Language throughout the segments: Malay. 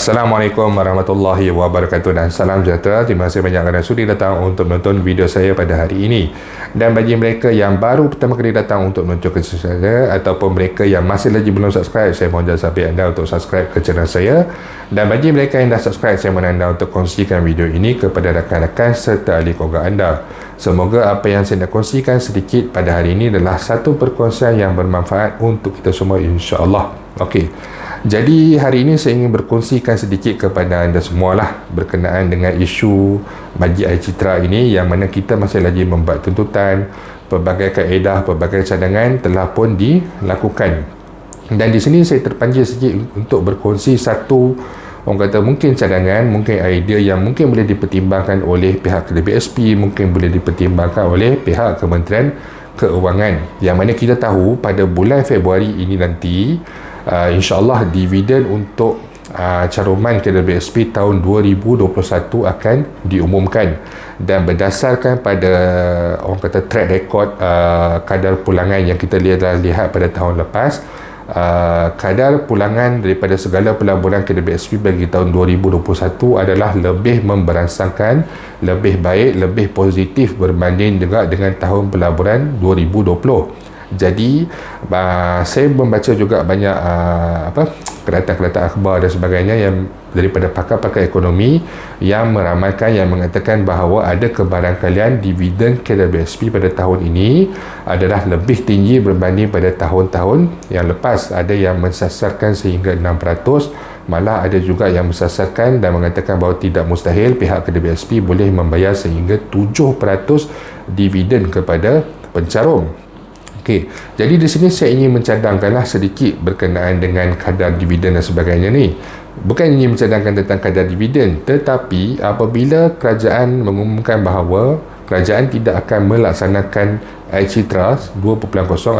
Assalamualaikum warahmatullahi wabarakatuh dan salam sejahtera. Terima kasih banyak kerana sudi datang untuk menonton video saya pada hari ini. Dan bagi mereka yang baru pertama kali datang untuk menonton channel saya ataupun mereka yang masih lagi belum subscribe, saya mohon sampai anda untuk subscribe ke channel saya. Dan bagi mereka yang dah subscribe, saya mohon anda untuk kongsikan video ini kepada rakan-rakan serta ahli keluarga anda. Semoga apa yang saya nak kongsikan sedikit pada hari ini adalah satu perkongsian yang bermanfaat untuk kita semua, insya-Allah. Okey. Jadi hari ini saya ingin berkongsikan sedikit kepada anda semualah berkenaan dengan isu bagi air citra ini, yang mana kita masih lagi membuat tuntutan, pelbagai kaedah, pelbagai cadangan telah pun dilakukan. Dan di sini saya terpanggil sikit untuk berkongsi satu, orang kata mungkin cadangan, mungkin idea yang mungkin boleh dipertimbangkan oleh pihak KDBSP, mungkin boleh dipertimbangkan oleh pihak Kementerian Keuangan. Yang mana kita tahu pada bulan Februari ini nanti insya-Allah dividen untuk caruman KDBSP tahun 2021 akan diumumkan, dan berdasarkan pada orang kata track record kadar pulangan yang kita lihat pada tahun lepas, kadar pulangan daripada segala pelaburan KDBSP bagi tahun 2021 adalah lebih memberansangkan, lebih baik, lebih positif berbanding juga dengan tahun pelaburan 2020. Jadi saya membaca juga banyak kereta-kereta akhbar dan sebagainya yang daripada pakar-pakar ekonomi yang meramalkan, yang mengatakan bahawa ada kebarangkalian dividen KDBSP pada tahun ini adalah lebih tinggi berbanding pada tahun-tahun yang lepas. Ada yang mensasarkan sehingga 6%, malah ada juga yang mensasarkan dan mengatakan bahawa tidak mustahil pihak KDBSP boleh membayar sehingga 7% dividen kepada pencarum. Okey, jadi di sini saya ingin mencadangkanlah sedikit berkenaan dengan kadar dividen dan sebagainya ni. Bukan ingin mencadangkan tentang kadar dividen, tetapi apabila kerajaan mengumumkan bahawa kerajaan tidak akan melaksanakan air citra 2.0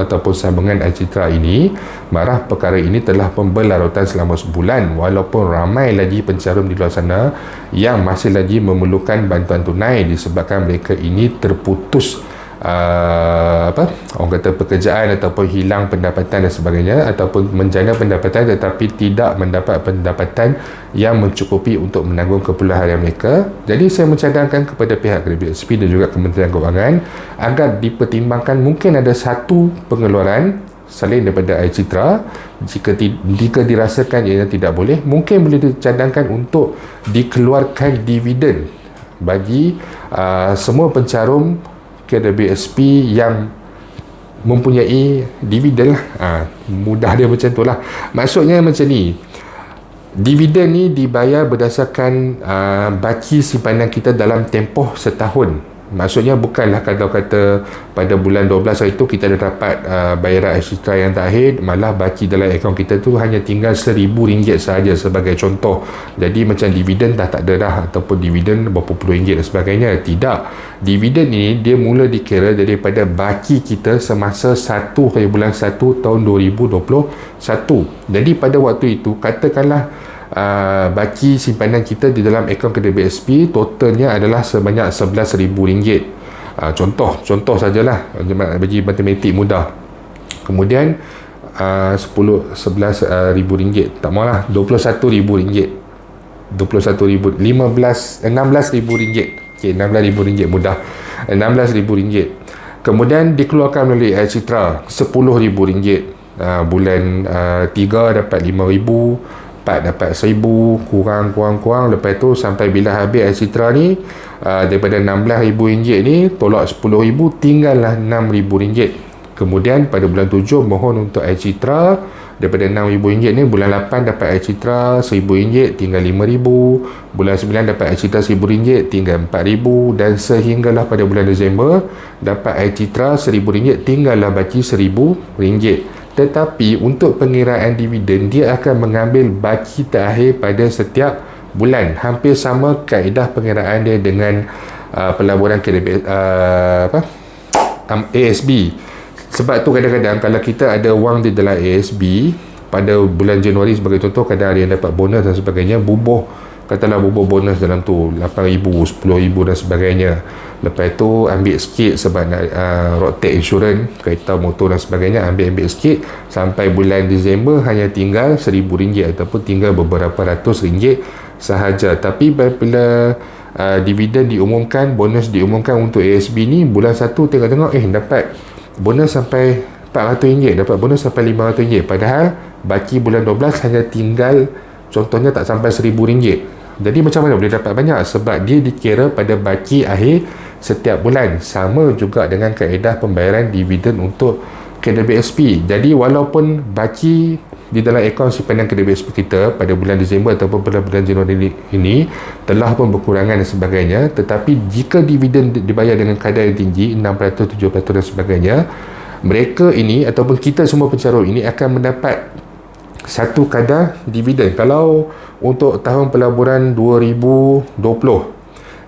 ataupun sambungan air citra ini, marah perkara ini telah pembelarutan selama sebulan, walaupun ramai lagi pencarum di luar sana yang masih lagi memerlukan bantuan tunai disebabkan mereka ini terputus orang kata pekerjaan ataupun hilang pendapatan dan sebagainya, ataupun menjana pendapatan tetapi tidak mendapat pendapatan yang mencukupi untuk menanggung keperluan harian mereka. Jadi saya mencadangkan kepada pihak KDBSP dan juga Kementerian Keuangan agar dipertimbangkan mungkin ada satu pengeluaran selain daripada air citra. Jika dirasakan ia tidak boleh, mungkin boleh dicadangkan untuk dikeluarkan dividen bagi semua pencarum KDBSP yang mempunyai dividen lah. Mudah dia macam tu lah. Maksudnya macam ni, dividen ni dibayar berdasarkan baki simpanan kita dalam tempoh setahun. Maksudnya bukanlah kalau kata pada bulan 12 hari tu kita dah dapat bayaran air citra yang terakhir, malah baki dalam akaun kita tu hanya tinggal RM1,000 sahaja sebagai contoh. Jadi macam dividen dah tak ada dah, ataupun dividen berapa puluh ringgit dan sebagainya. Tidak. Dividen ini dia mula dikira daripada baki kita semasa 1 hari bulan 1 tahun 2021. Jadi pada waktu itu katakanlah baki simpanan kita di dalam akaun KDBSP totalnya adalah sebanyak RM11,000. Contoh sajalah bagi matematik mudah. Kemudian RM11,000, tak maulah, RM21,000, RM16,000. Okey, RM16,000 mudah. RM16,000. Kemudian dikeluarkan melalui air citra RM10,000. Bulan 3 dapat RM5,000, 4 dapat RM1,000, kurang. Lepas tu sampai bila habis air citra ni, daripada RM16,000 ni tolak RM10,000, tinggallah RM6,000. Kemudian pada bulan 7 mohon untuk air citra daripada RM6,000 ni, bulan 8 dapat air citra RM1,000, tinggal RM5,000. Bulan 9 dapat air citra RM1,000, tinggal RM4,000, dan sehinggalah pada bulan Disember dapat air citra RM1,000, tinggallah baki RM1,000. Tetapi untuk pengiraan dividen, dia akan mengambil baki terakhir pada setiap bulan. Hampir sama kaedah pengiraan dia dengan pelaburan ASB. Sebab tu kadang-kadang kalau kita ada wang di dalam ASB pada bulan Januari sebagai contoh, kadang ada yang dapat bonus dan sebagainya, bubuh katalah bubur bonus dalam tu 8,000, 10,000 dan sebagainya. Lepas tu ambil sikit sebab nak road tax insurance, kereta motor dan sebagainya, ambil sikit sampai bulan Disember hanya tinggal RM1,000 ataupun tinggal beberapa ratus ringgit sahaja. Tapi bila dividen diumumkan, bonus diumumkan untuk ASB ni, bulan 1 tengok-tengok dapat bonus sampai RM400, dapat bonus sampai RM500, padahal baki bulan 12 hanya tinggal contohnya tak sampai RM1,000. Jadi macam mana boleh dapat banyak? Sebab dia dikira pada baki akhir setiap bulan. Sama juga dengan kaedah pembayaran dividen untuk KWSP. Jadi walaupun baki di dalam akaun simpanan KWSP kita pada bulan Disember ataupun pada bulan Januari ini telah pun berkurangan dan sebagainya, tetapi jika dividen dibayar dengan kadar yang tinggi 6%, 7% dan sebagainya, mereka ini ataupun kita semua pencarum ini akan mendapat satu kadar dividen. Kalau untuk tahun pelaburan 2020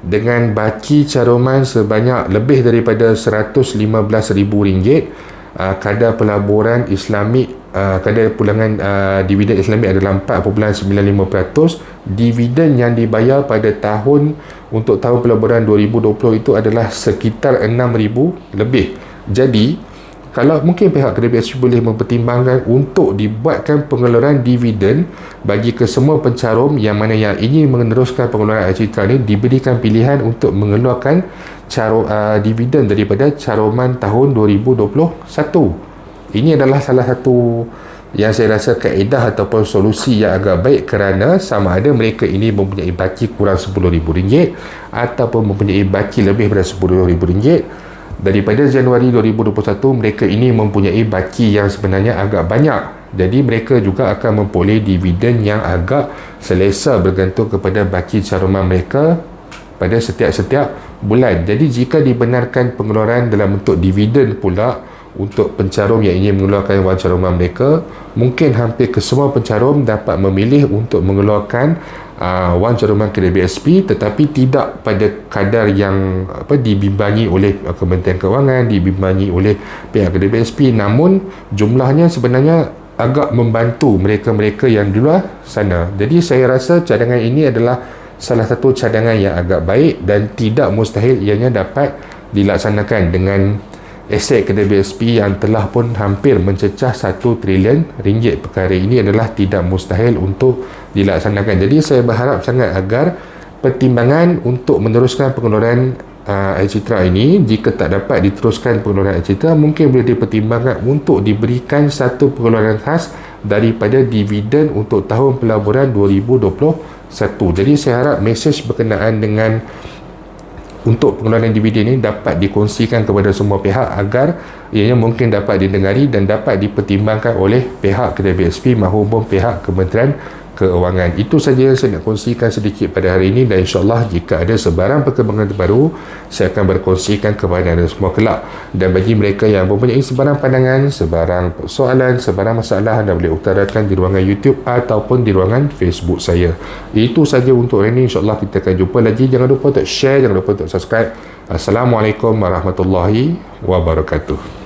dengan baki caruman sebanyak lebih daripada RM115,000, kadar pelaburan Islamik, kadar pulangan dividen Islamik adalah 4.95%. Dividen yang dibayar pada tahun untuk tahun pelaburan 2020 itu adalah sekitar RM6,000 lebih. Jadi kalau mungkin pihak KWSP boleh mempertimbangkan untuk dibuatkan pengeluaran dividen bagi kesemua pencarum yang mana yang ingin meneruskan pengeluaran air citra ini, diberikan pilihan untuk mengeluarkan dividen daripada caruman tahun 2021. Ini adalah salah satu yang saya rasa kaedah ataupun solusi yang agak baik, kerana sama ada mereka ini mempunyai baki kurang RM10,000 ataupun mempunyai baki lebih daripada RM10,000. Daripada Januari 2021 mereka ini mempunyai baki yang sebenarnya agak banyak. Jadi mereka juga akan memperoleh dividen yang agak selesa bergantung kepada baki caruman mereka pada setiap bulan. Jadi jika dibenarkan pengeluaran dalam bentuk dividen pula untuk pencarum yang ingin mengeluarkan wang caruman mereka, mungkin hampir kesemua pencarum dapat memilih untuk mengeluarkan wang caruman KWSP, tetapi tidak pada kadar yang dibimbangi oleh Kementerian Kewangan, dibimbangi oleh pihak KWSP, namun jumlahnya sebenarnya agak membantu mereka-mereka yang di luar sana. Jadi saya rasa cadangan ini adalah salah satu cadangan yang agak baik dan tidak mustahil ianya dapat dilaksanakan dengan aset KWSP yang telah pun hampir mencecah RM1 trilion. Perkara ini adalah tidak mustahil untuk dilaksanakan. Jadi saya berharap sangat agar pertimbangan untuk meneruskan pengeluaran air citra ini, jika tak dapat diteruskan pengeluaran air citra, mungkin boleh dipertimbangkan untuk diberikan satu pengeluaran khas daripada dividen untuk tahun pelaburan 2021. Jadi saya harap mesej berkenaan dengan untuk pengeluaran dividen ini dapat dikongsikan kepada semua pihak agar ianya mungkin dapat didengari dan dapat dipertimbangkan oleh pihak KWSP maupun pihak Kementerian Keuangan. Itu saja yang saya nak kongsikan sedikit pada hari ini, dan insyaAllah jika ada sebarang perkembangan terbaru saya akan berkongsikan kepada anda semua kelak. Dan bagi mereka yang mempunyai sebarang pandangan, sebarang soalan, sebarang masalah, anda boleh utarakan di ruangan YouTube ataupun di ruangan Facebook saya. Itu saja untuk hari ini. InsyaAllah kita akan jumpa lagi. Jangan lupa untuk share, jangan lupa untuk subscribe. Assalamualaikum warahmatullahi wabarakatuh.